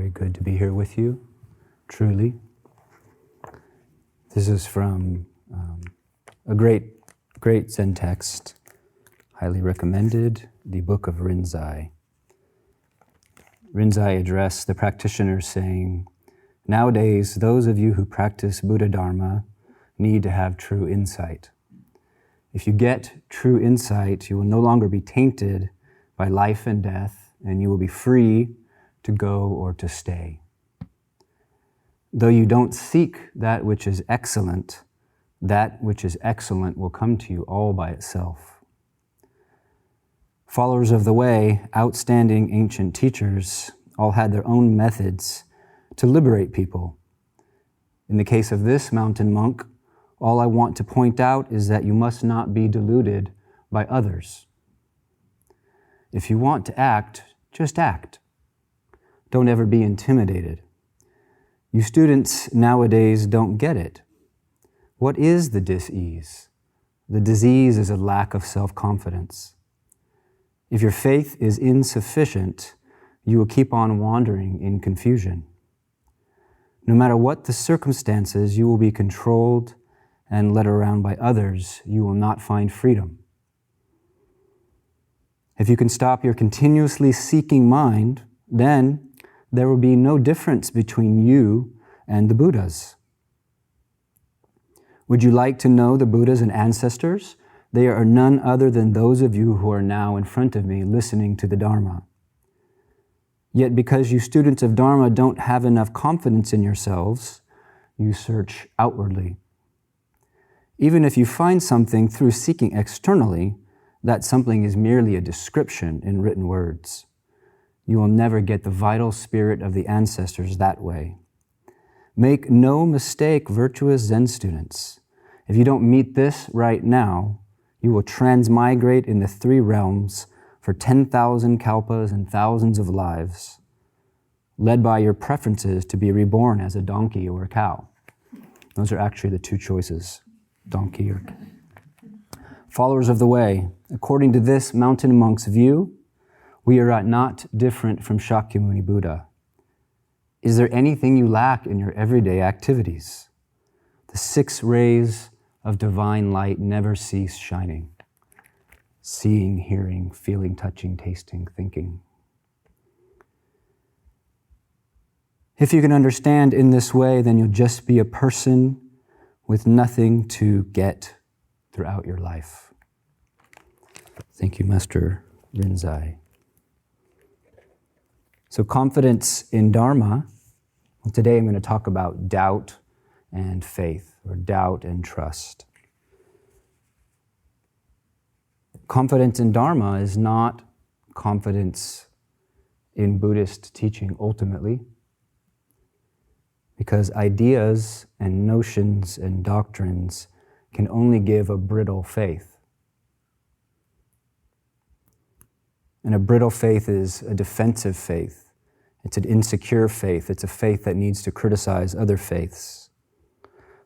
Very good to be here with you, truly. This is from a great Zen text, highly recommended, the Book of Rinzai. Rinzai addressed the practitioners saying, "Nowadays, those of you who practice Buddha Dharma need to have true insight. If you get true insight, you will no longer be tainted by life and death, and you will be free to go or to stay. Though you don't seek that which is excellent will come to you all by itself." Followers of the way, outstanding ancient teachers, all had their own methods to liberate people. In the case of this mountain monk, all I want to point out is that you must not be deluded by others. If you want to act, just act. Don't ever be intimidated. You students nowadays don't get it. What is the dis-ease? The disease is a lack of self-confidence. If your faith is insufficient, you will keep on wandering in confusion. No matter what the circumstances, you will be controlled and led around by others. You will not find freedom. If you can stop your continuously seeking mind, then there will be no difference between you and the Buddhas. Would you like to know the Buddhas and ancestors? They are none other than those of you who are now in front of me listening to the Dharma. Yet because you students of Dharma don't have enough confidence in yourselves, you search outwardly. Even if you find something through seeking externally, that something is merely a description in written words. You will never get the vital spirit of the ancestors that way. Make no mistake, virtuous Zen students. If you don't meet this right now, you will transmigrate in the 3 realms for 10,000 kalpas and thousands of lives, led by your preferences to be reborn as a donkey or a cow. Those are actually the 2 choices, donkey or cow. Followers of the way, according to this mountain monk's view, we are not different from Shakyamuni Buddha. Is there anything you lack in your everyday activities? The 6 rays of divine light never cease shining. Seeing, hearing, feeling, touching, tasting, thinking. If you can understand in this way, then you'll just be a person with nothing to get throughout your life. Thank you, Master Rinzai. So confidence in Dharma. Well, today I'm going to talk about doubt and faith, or doubt and trust. Confidence in Dharma is not confidence in Buddhist teaching ultimately, because ideas and notions and doctrines can only give a brittle faith. And a brittle faith is a defensive faith. It's an insecure faith. It's a faith that needs to criticize other faiths.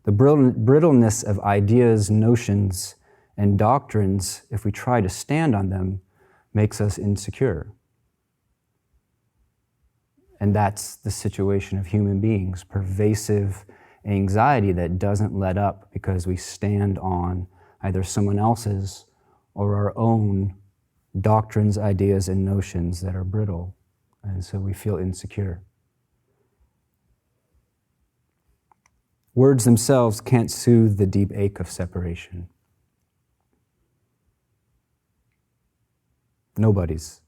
The brittleness of ideas, notions, and doctrines, if we try to stand on them, makes us insecure. And that's the situation of human beings, pervasive anxiety that doesn't let up because we stand on either someone else's or our own doctrines, ideas, and notions that are brittle, and so we feel insecure. Words themselves can't soothe the deep ache of separation. Nobody's.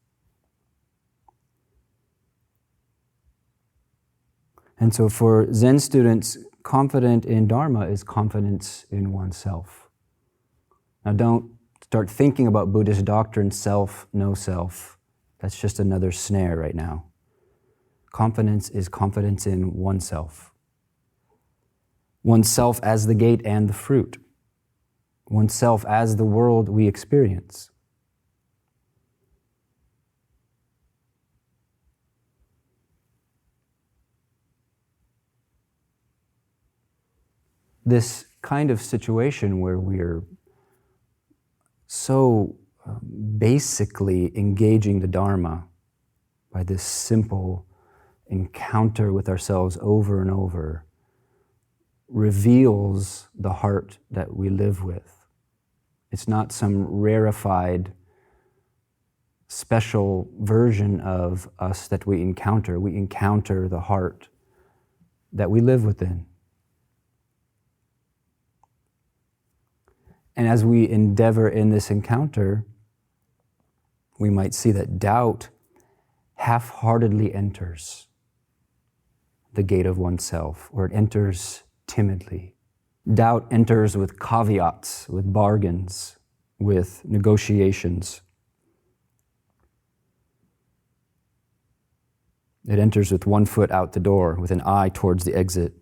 And so for Zen students, confident in Dharma is confidence in oneself. Now don't start thinking about Buddhist doctrine, self, no self. That's just another snare right now. Confidence is confidence in oneself. Oneself as the gate and the fruit. Oneself as the world we experience. This kind of situation where we're so basically engaging the Dharma by this simple encounter with ourselves over and over reveals the heart that we live with. It's not some rarefied, special version of us that we encounter. We encounter the heart that we live within. And as we endeavor in this encounter, we might see that doubt half-heartedly enters the gate of oneself, or it enters timidly. Doubt enters with caveats, with bargains, with negotiations. It enters with one foot out the door, with an eye towards the exit.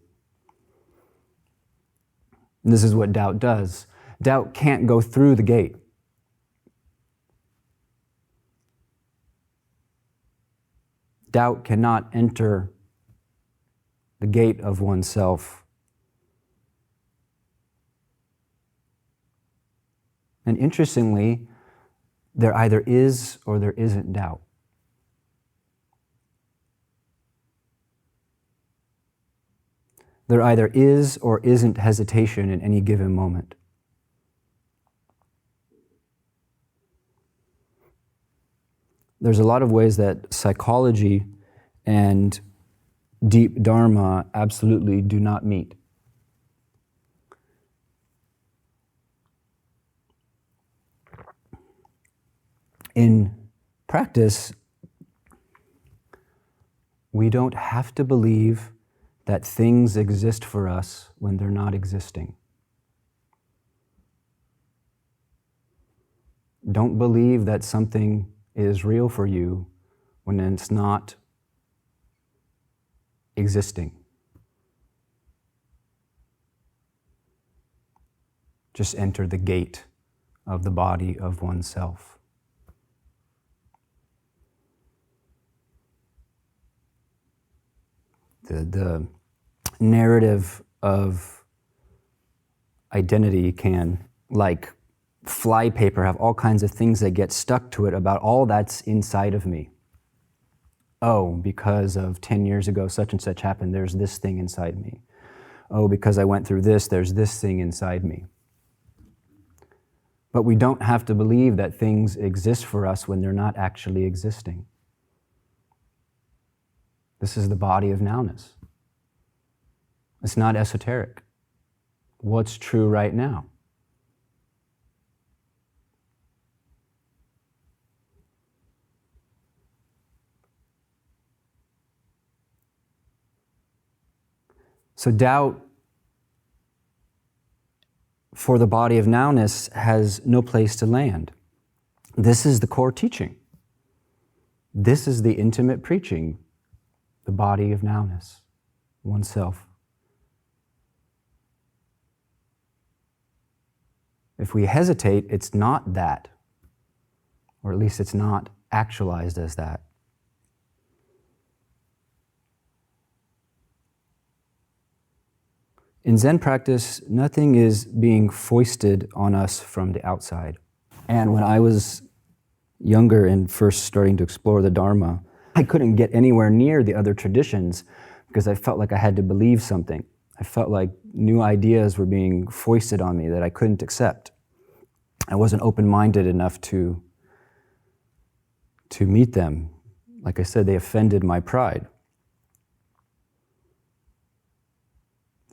And this is what doubt does. Doubt can't go through the gate. Doubt cannot enter the gate of oneself. And interestingly, there either is or there isn't doubt. There either is or isn't hesitation in any given moment. There's a lot of ways that psychology and deep Dharma absolutely do not meet. In practice, we don't have to believe that things exist for us when they're not existing. Don't believe that something is real for you when it's not existing. Just enter the gate of the body of oneself. The narrative of identity can, like flypaper, have all kinds of things that get stuck to it about all that's inside of me. Oh, because of 10 years ago such and such happened, there's this thing inside me. Oh, because I went through this, there's this thing inside me. But we don't have to believe that things exist for us when they're not actually existing. This is the body of nowness. It's not esoteric. What's true right now? So doubt for the body of nowness has no place to land. This is the core teaching. This is the intimate preaching, the body of nowness, oneself. If we hesitate, it's not that, or at least it's not actualized as that. In Zen practice, nothing is being foisted on us from the outside. And when I was younger and first starting to explore the Dharma, I couldn't get anywhere near the other traditions because I felt like I had to believe something. I felt like new ideas were being foisted on me that I couldn't accept. I wasn't open-minded enough to meet them. Like I said, they offended my pride.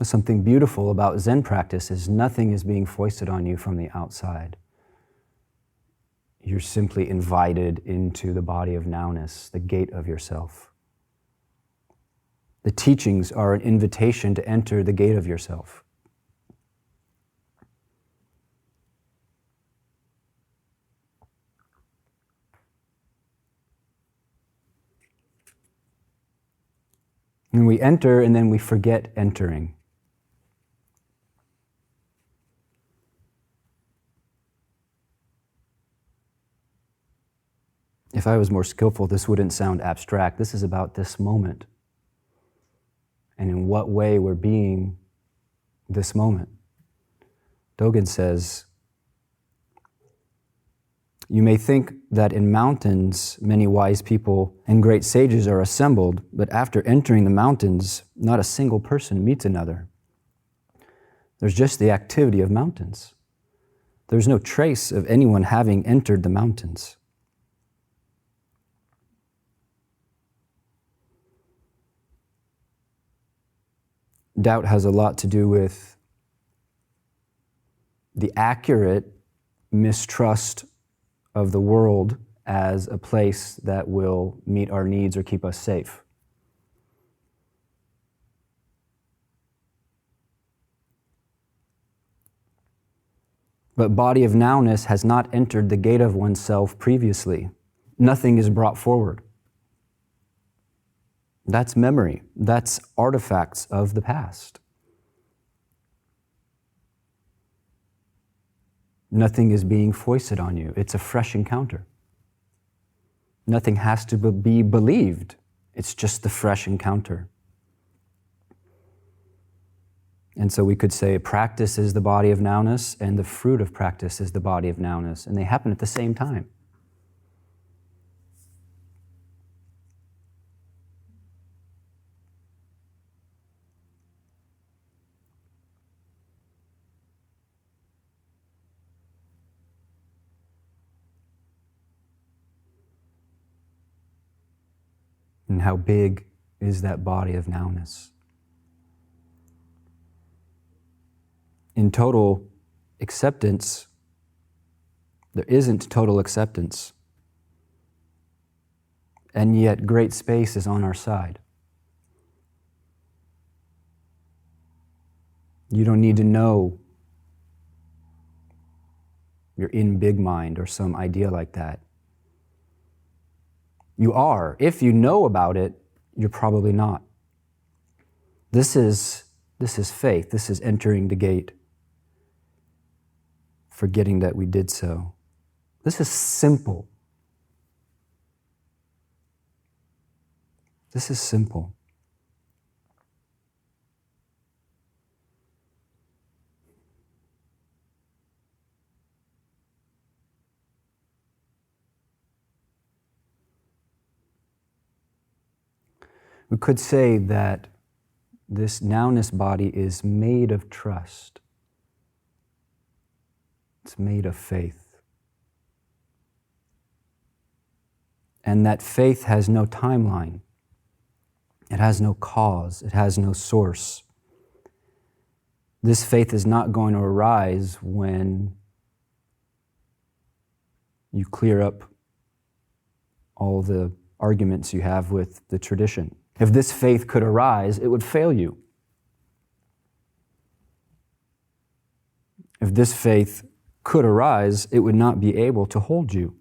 Something beautiful about Zen practice is nothing is being foisted on you from the outside. You're simply invited into the body of nowness, the gate of yourself. The teachings are an invitation to enter the gate of yourself. And we enter and then we forget entering. If I was more skillful, this wouldn't sound abstract. This is about this moment. And in what way we're being this moment. Dogen says, You may think that in mountains, many wise people and great sages are assembled, but after entering the mountains, not a single person meets another. There's just the activity of mountains. There's no trace of anyone having entered the mountains. Doubt has a lot to do with the accurate mistrust of the world as a place that will meet our needs or keep us safe. But body of nowness has not entered the gate of oneself previously. Nothing is brought forward. That's memory. That's artifacts of the past. Nothing is being foisted on you. It's a fresh encounter. Nothing has to be believed. It's just the fresh encounter. And so we could say practice is the body of nowness and the fruit of practice is the body of nowness, and they happen at the same time. And how big is that body of nowness? In total acceptance, there isn't total acceptance. And yet great space is on our side. You don't need to know you're in big mind or some idea like that. You are. If you know about it, you're probably not. This is faith. This is entering the gate, forgetting that we did so. This is simple. This is simple. We could say that this nowness body is made of trust. It's made of faith. And that faith has no timeline. It has no cause. It has no source. This faith is not going to arise when you clear up all the arguments you have with the tradition. If this faith could arise, it would fail you. If this faith could arise, it would not be able to hold you.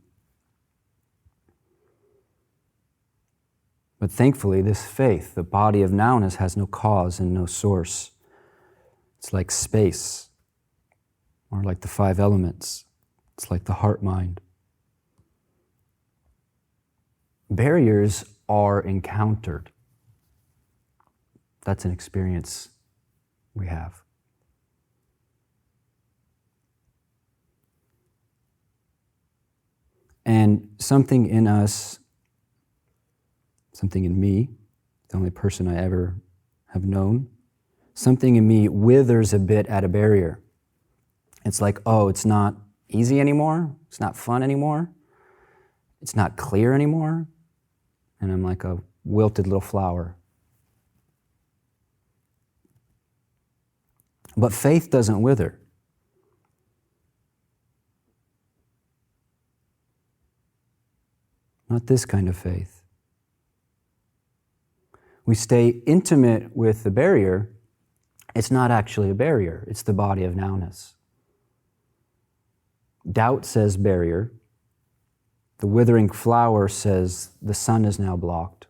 But thankfully, this faith, the body of nowness, has no cause and no source. It's like space, or like the 5 elements. It's like the heart-mind. Barriers are encountered. That's an experience we have. And something in us, something in me, the only person I ever have known, something in me withers a bit at a barrier. It's like, oh, it's not easy anymore. It's not fun anymore. It's not clear anymore. And I'm like a wilted little flower. But faith doesn't wither. Not this kind of faith. We stay intimate with the barrier. It's not actually a barrier. It's the body of nowness. Doubt says barrier. The withering flower says the sun is now blocked.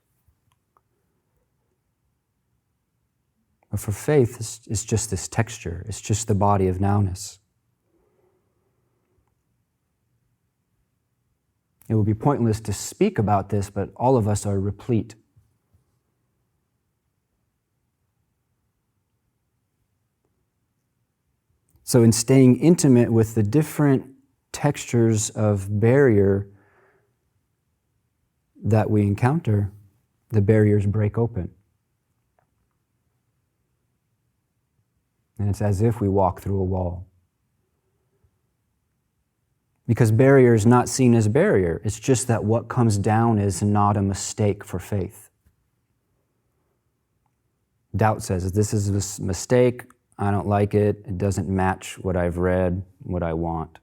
But for faith, it's just this texture. It's just the body of nowness. It would be pointless to speak about this, but all of us are replete. So in staying intimate with the different textures of barrier that we encounter, the barriers break open. And it's as if we walk through a wall. Because barrier is not seen as barrier. It's just that what comes down is not a mistake for faith. Doubt says, this is a mistake, I don't like it, it doesn't match what I've read, what I want.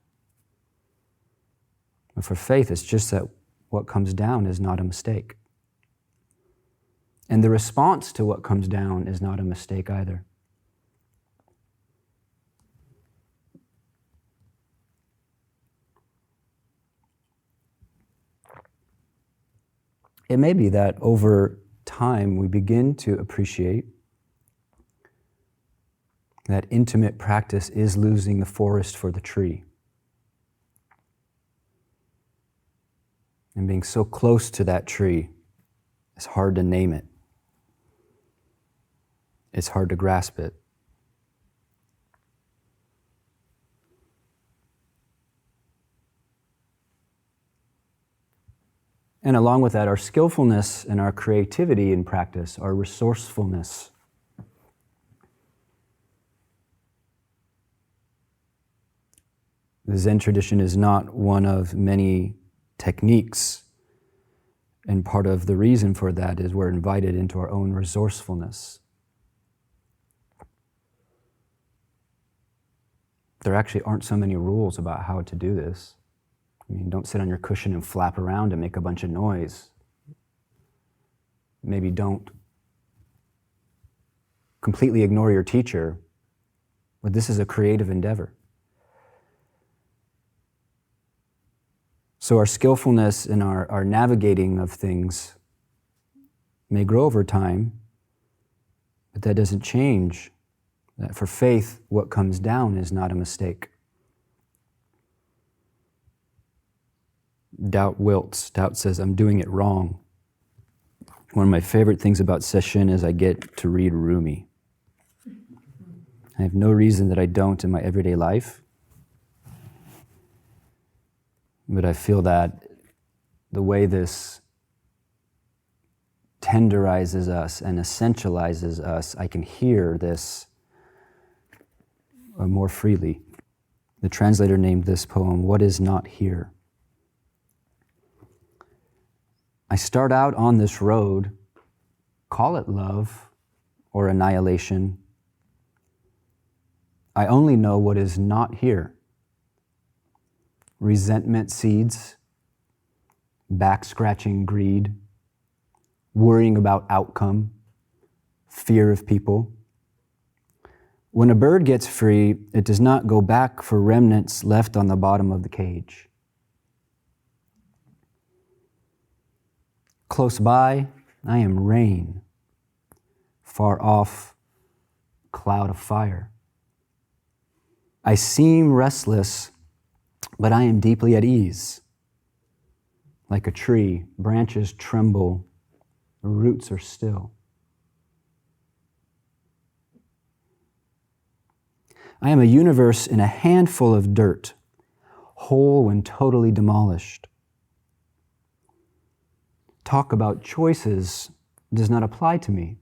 But for faith, it's just that what comes down is not a mistake. And the response to what comes down is not a mistake either. It may be that over time we begin to appreciate that intimate practice is losing the forest for the tree. And being so close to that tree, it's hard to name it. It's hard to grasp it. And along with that, our skillfulness and our creativity in practice, our resourcefulness. The Zen tradition is not one of many techniques, and part of the reason for that is we're invited into our own resourcefulness. There actually aren't so many rules about how to do this. I mean, don't sit on your cushion and flap around and make a bunch of noise. Maybe don't completely ignore your teacher, but this is a creative endeavor. So our skillfulness and our navigating of things may grow over time, but that doesn't change that for faith, what comes down is not a mistake. Doubt wilts. Doubt says, I'm doing it wrong. One of my favorite things about Sesshin is I get to read Rumi. I have no reason that I don't in my everyday life. But I feel that the way this tenderizes us and essentializes us, I can hear this more freely. The translator named this poem, What Is Not Here? I start out on this road, call it love or annihilation. I only know what is not here. Resentment seeds, back-scratching greed, worrying about outcome, fear of people. When a bird gets free, it does not go back for remnants left on the bottom of the cage. Close by, I am rain. Far off, cloud of fire. I seem restless, but I am deeply at ease. Like a tree, branches tremble, the roots are still. I am a universe in a handful of dirt, whole when totally demolished. Talk about choices does not apply to me.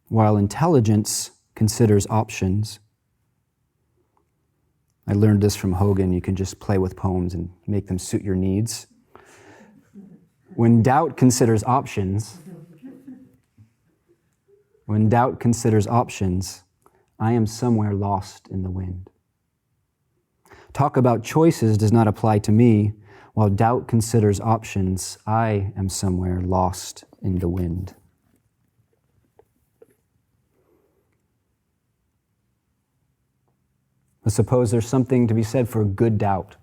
While intelligence considers options. I learned this from Hogan. You can just play with poems and make them suit your needs. When doubt considers options, I am somewhere lost in the wind. Talk about choices does not apply to me. While doubt considers options, I am somewhere lost in the wind. But suppose there's something to be said for good doubt.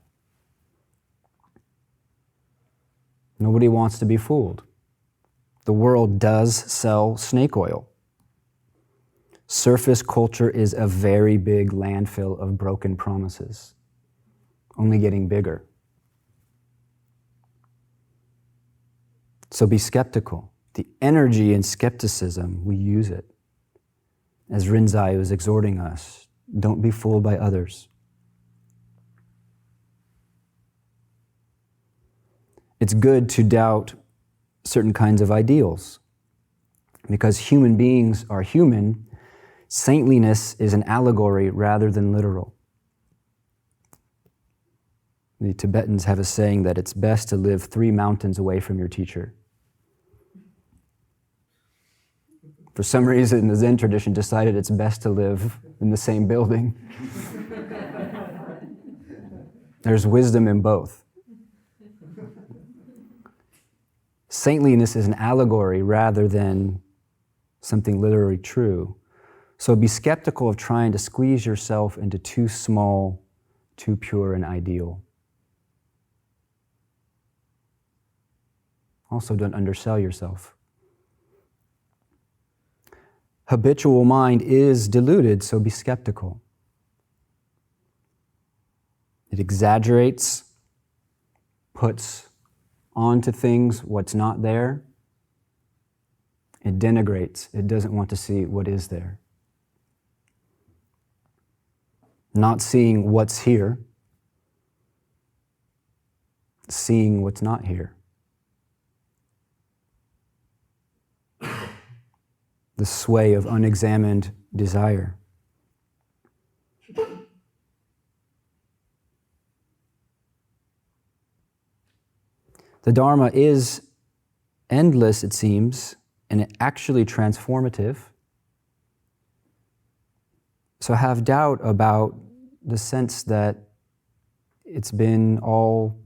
Nobody wants to be fooled. The world does sell snake oil. Surface culture is a very big landfill of broken promises, only getting bigger. So be skeptical. The energy in skepticism, we use it. As Rinzai was exhorting us, don't be fooled by others. It's good to doubt certain kinds of ideals. Because human beings are human, saintliness is an allegory rather than literal. The Tibetans have a saying that it's best to live 3 mountains away from your teacher. For some reason, the Zen tradition decided it's best to live in the same building. There's wisdom in both. Saintliness is an allegory rather than something literally true. So be skeptical of trying to squeeze yourself into too small, too pure an ideal. Also, don't undersell yourself. Habitual mind is deluded, so be skeptical. It exaggerates, puts onto things what's not there. It denigrates. It doesn't want to see what is there. Not seeing what's here, seeing what's not here. The sway of unexamined desire. The Dharma is endless, it seems, and actually transformative. So have doubt about the sense that it's been all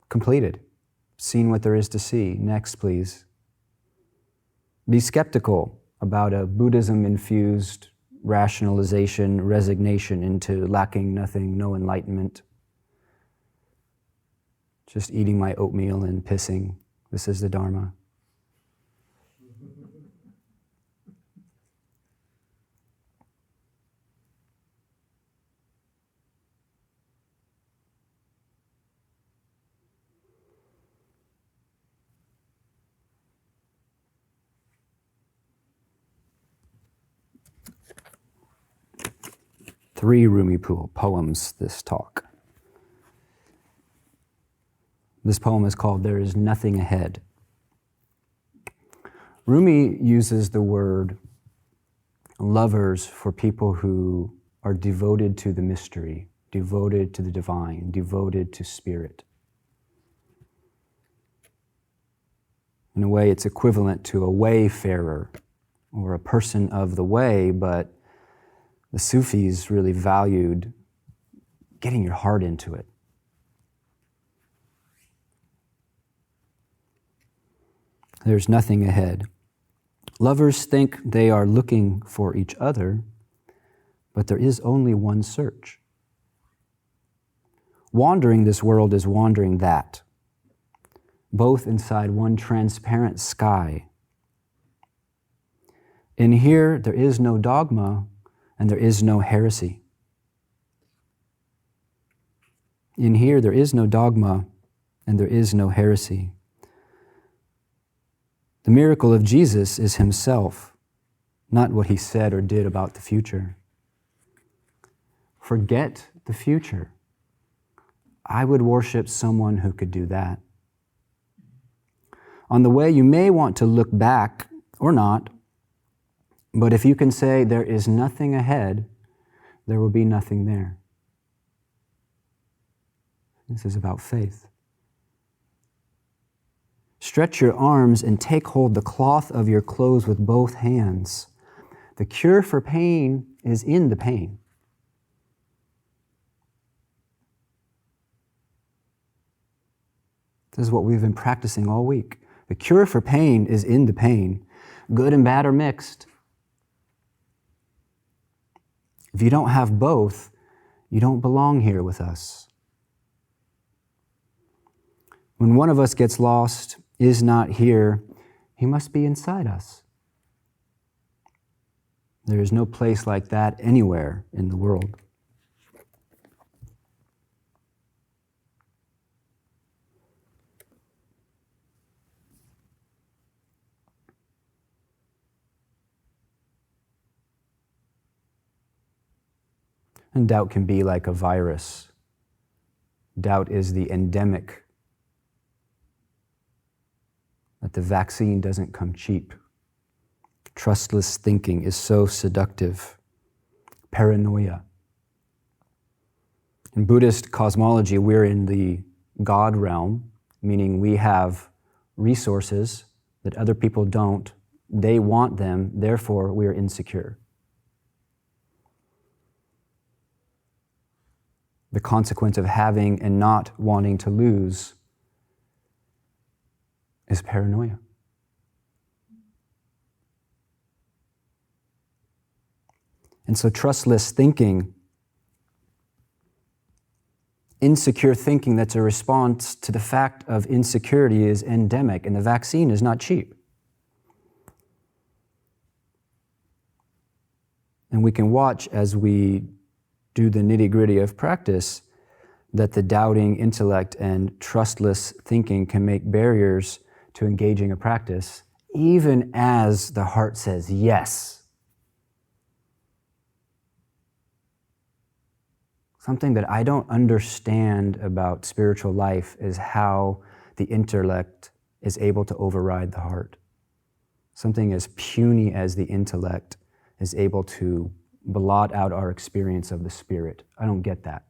completed. Seen what there is to see. Next, please. Be skeptical about a Buddhism-infused rationalization, resignation into lacking nothing, no enlightenment. Just eating my oatmeal and pissing. This is the Dharma. Three Rumi poems this talk. This poem is called There Is Nothing Ahead. Rumi uses the word lovers for people who are devoted to the mystery, devoted to the divine, devoted to spirit. In a way, it's equivalent to a wayfarer or a person of the way, but the Sufis really valued getting your heart into it. There's nothing ahead. Lovers think they are looking for each other, but there is only one search. Wandering this world is wandering that, both inside one transparent sky. In here, there is no dogma and there is no heresy. In here, there is no dogma and there is no heresy. The miracle of Jesus is himself, not what he said or did about the future. Forget the future. I would worship someone who could do that. On the way, you may want to look back or not, but if you can say there is nothing ahead, there will be nothing there. This is about faith. Stretch your arms and take hold the cloth of your clothes with both hands. The cure for pain is in the pain. This is what we've been practicing all week. The cure for pain is in the pain. Good and bad are mixed. If you don't have both, you don't belong here with us. When one of us gets lost, is not here, he must be inside us. There is no place like that anywhere in the world. And doubt can be like a virus. Doubt is the endemic, that the vaccine doesn't come cheap. Trustless thinking is so seductive. Paranoia. In Buddhist cosmology, we're in the God realm, meaning we have resources that other people don't. They want them, therefore we're insecure. The consequence of having and not wanting to lose is paranoia. And so trustless thinking, insecure thinking that's a response to the fact of insecurity is endemic, and the vaccine is not cheap. And we can watch as we do the nitty-gritty of practice that the doubting intellect and trustless thinking can make barriers to engaging a practice, even as the heart says yes. Something that I don't understand about spiritual life is how the intellect is able to override the heart. Something as puny as the intellect is able to blot out our experience of the spirit. I don't get that.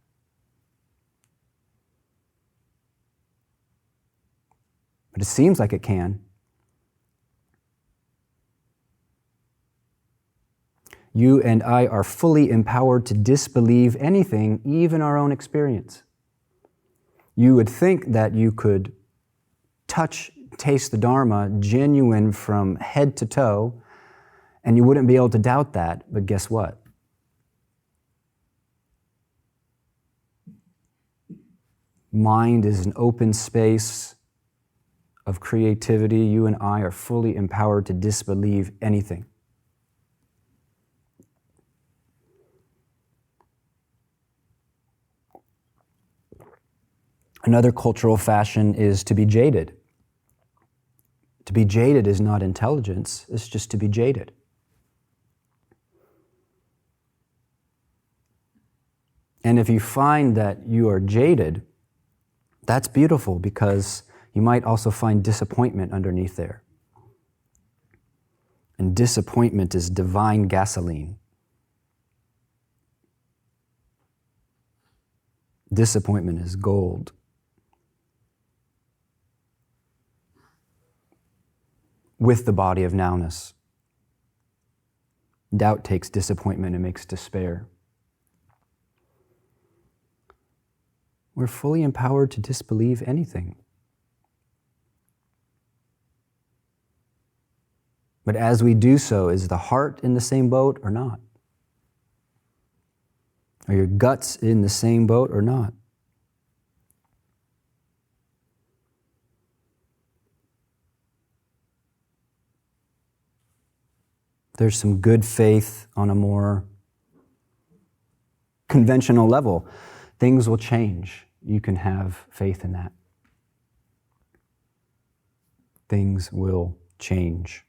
But it seems like it can. You and I are fully empowered to disbelieve anything, even our own experience. You would think that you could taste the Dharma genuine from head to toe, and you wouldn't be able to doubt that, but guess what? Mind is an open space of creativity. You and I are fully empowered to disbelieve anything. Another cultural fashion is to be jaded. To be jaded is not intelligence, it's just to be jaded. And if you find that you are jaded, that's beautiful, because you might also find disappointment underneath there. And disappointment is divine gasoline. Disappointment is gold. With the body of nowness. Doubt takes disappointment and makes despair. We're fully empowered to disbelieve anything. But as we do so, is the heart in the same boat or not? Are your guts in the same boat or not? There's some good faith on a more conventional level. Things will change. You can have faith in that. Things will change.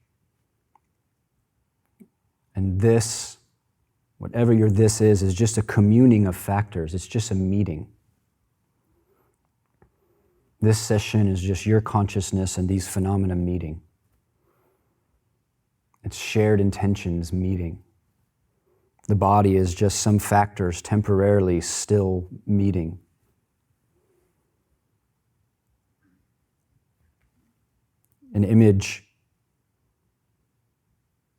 And this, whatever your this is just a communing of factors. It's just a meeting. This session is just your consciousness and these phenomena meeting. It's shared intentions meeting. The body is just some factors temporarily still meeting. An image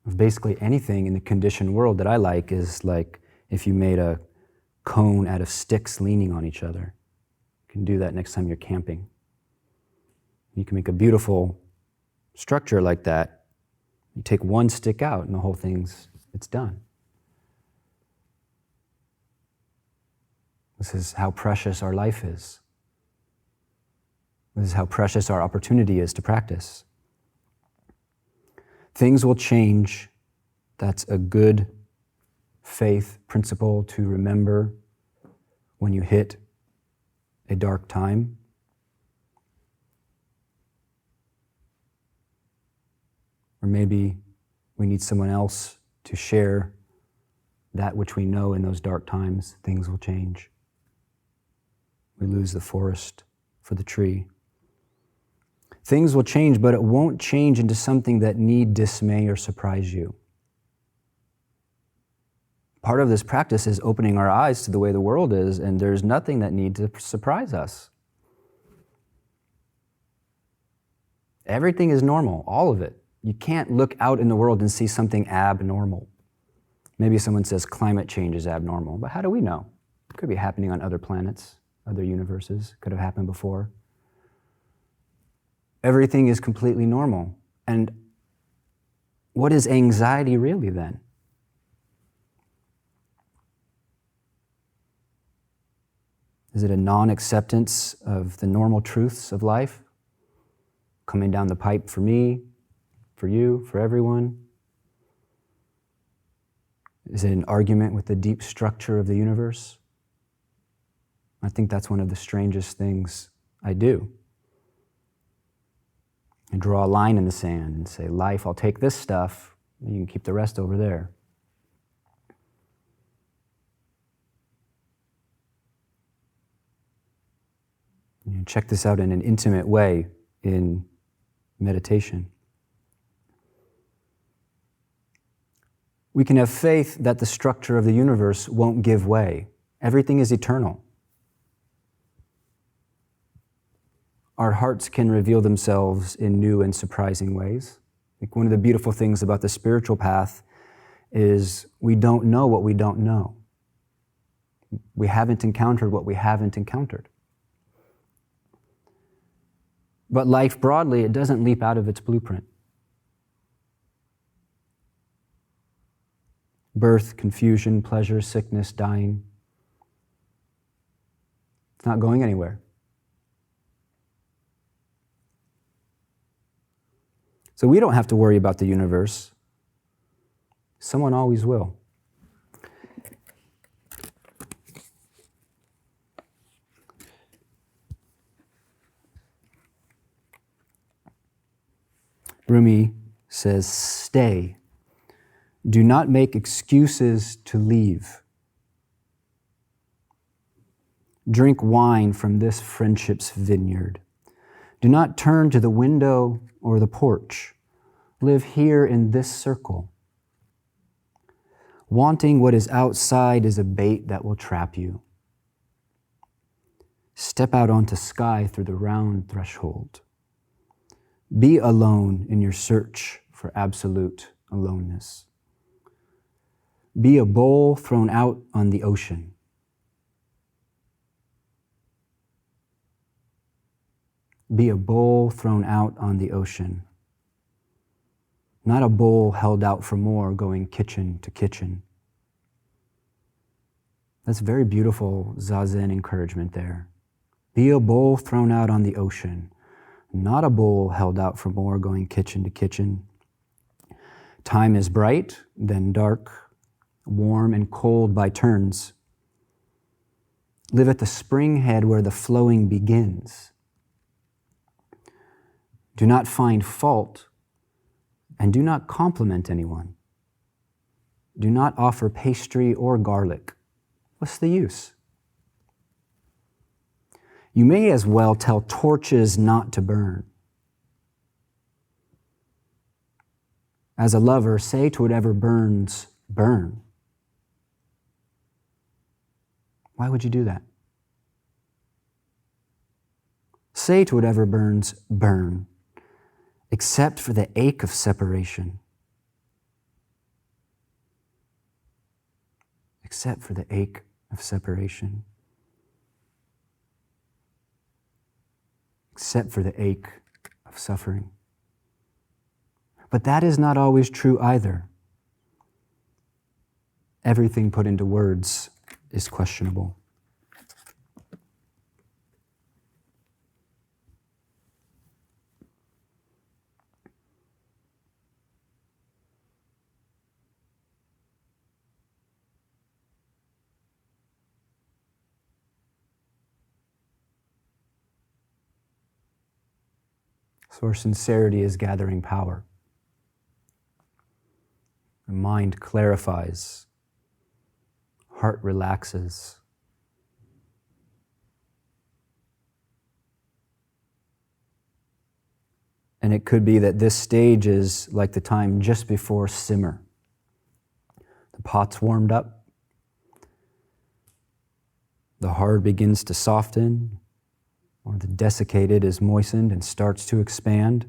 of basically anything in the conditioned world that I like is like if you made a cone out of sticks leaning on each other. You can do that next time you're camping. You can make a beautiful structure like that. You take one stick out and the whole it's done. This is how precious our life is. This is how precious our opportunity is to practice. Things will change. That's a good faith principle to remember when you hit a dark time. Or maybe we need someone else to share that which we know in those dark times. Things will change. we lose the forest for the tree. Things will change, but it won't change into something that need dismay or surprise you. Part of this practice is opening our eyes to the way the world is, and there's nothing that needs to surprise us. Everything is normal, all of it. You can't look out in the world and see something abnormal. Maybe someone says climate change is abnormal, but how do we know? It could be happening on other planets, other universes, could have happened before. Everything is completely normal. And what is anxiety really then? Is it a non-acceptance of the normal truths of life coming down the pipe for me, for you, for everyone? Is it an argument with the deep structure of the universe? I think that's one of the strangest things I do. I draw a line in the sand and say, life, I'll take this stuff, you can keep the rest over there. You check this out in an intimate way in meditation. We can have faith that the structure of the universe won't give way. Everything is eternal. Our hearts can reveal themselves in new and surprising ways. Like one of the beautiful things about the spiritual path is we don't know what we don't know. We haven't encountered what we haven't encountered. But life broadly, it doesn't leap out of its blueprint. Birth, confusion, pleasure, sickness, dying. It's not going anywhere. So we don't have to worry about the universe. Someone always will. Rumi says, stay. Do not make excuses to leave. Drink wine from this friendship's vineyard. Do not turn to the window or the porch. Live here in this circle. Wanting what is outside is a bait that will trap you. Step out onto sky through the round threshold. Be alone in your search for absolute aloneness. Be a bowl thrown out on the ocean. Be a bowl thrown out on the ocean. Not a bowl held out for more going kitchen to kitchen. That's very beautiful Zazen encouragement there. Be a bowl thrown out on the ocean. Not a bowl held out for more going kitchen to kitchen. Time is bright, then dark, warm and cold by turns. Live at the spring head where the flowing begins. Do not find fault and do not compliment anyone. Do not offer pastry or garlic. What's the use? You may as well tell torches not to burn. As a lover, say to whatever burns, burn. Why would you do that? Say to whatever burns, burn, except for the ache of separation. Except for the ache of separation. Except for the ache of suffering. But that is not always true either. Everything put into words is questionable. So our sincerity is gathering power. The mind clarifies, heart relaxes. And it could be that this stage is like the time just before simmer. The pot's warmed up. The heart begins to soften, or the desiccated is moistened and starts to expand.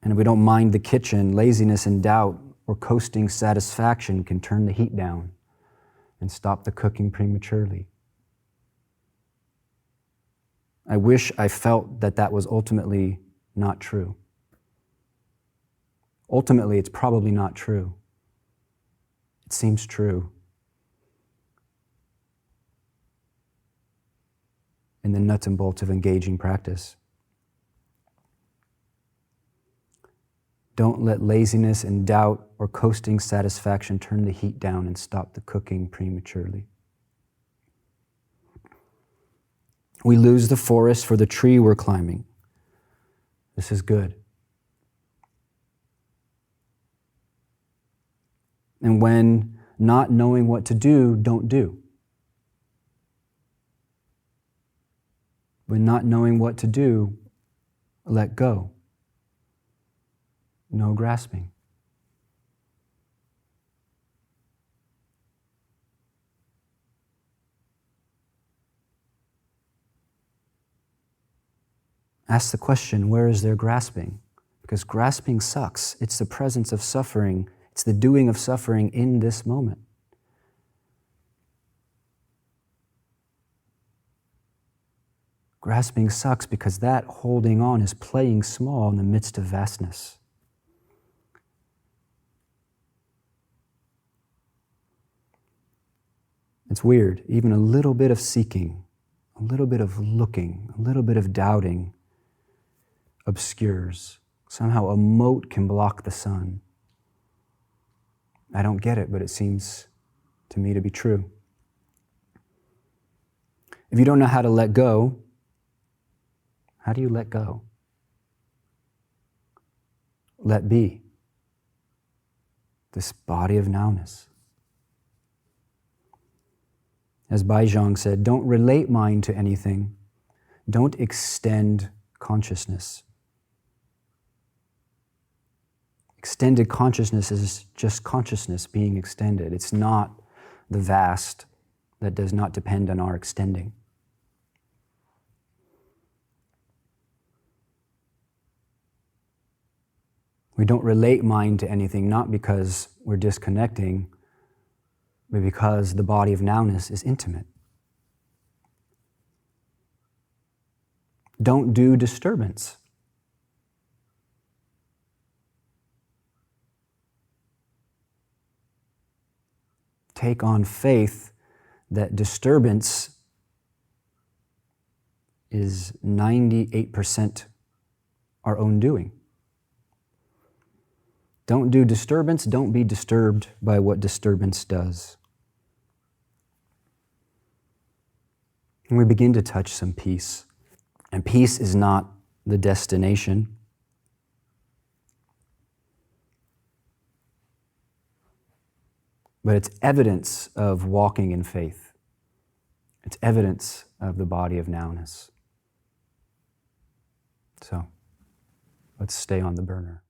And if we don't mind the kitchen, laziness and doubt or coasting satisfaction can turn the heat down and stop the cooking prematurely. I wish I felt that that was ultimately not true. Ultimately, it's probably not true. It seems true. In the nuts and bolts of engaging practice. Don't let laziness and doubt or coasting satisfaction turn the heat down and stop the cooking prematurely. We lose the forest for the tree we're climbing. This is good. And when not knowing what to do, don't do. When not knowing what to do, let go. No grasping. Ask the question, where is there grasping? Because grasping sucks. It's the presence of suffering. It's the doing of suffering in this moment. Grasping sucks because that holding on is playing small in the midst of vastness. It's weird. Even a little bit of seeking, a little bit of looking, a little bit of doubting obscures. Somehow a moat can block the sun. I don't get it, but it seems to me to be true. If you don't know how to let go, how do you let go? Let be. This body of nowness. As Baizhang said, don't relate mind to anything. Don't extend consciousness. Extended consciousness is just consciousness being extended. It's not the vast that does not depend on our extending. We don't relate mind to anything, not because we're disconnecting, but because the body of nowness is intimate. Don't do disturbance. Take on faith that disturbance is 98% our own doing. Don't do disturbance, don't be disturbed by what disturbance does. And we begin to touch some peace. And peace is not the destination. But it's evidence of walking in faith. It's evidence of the body of nowness. So, let's stay on the burner.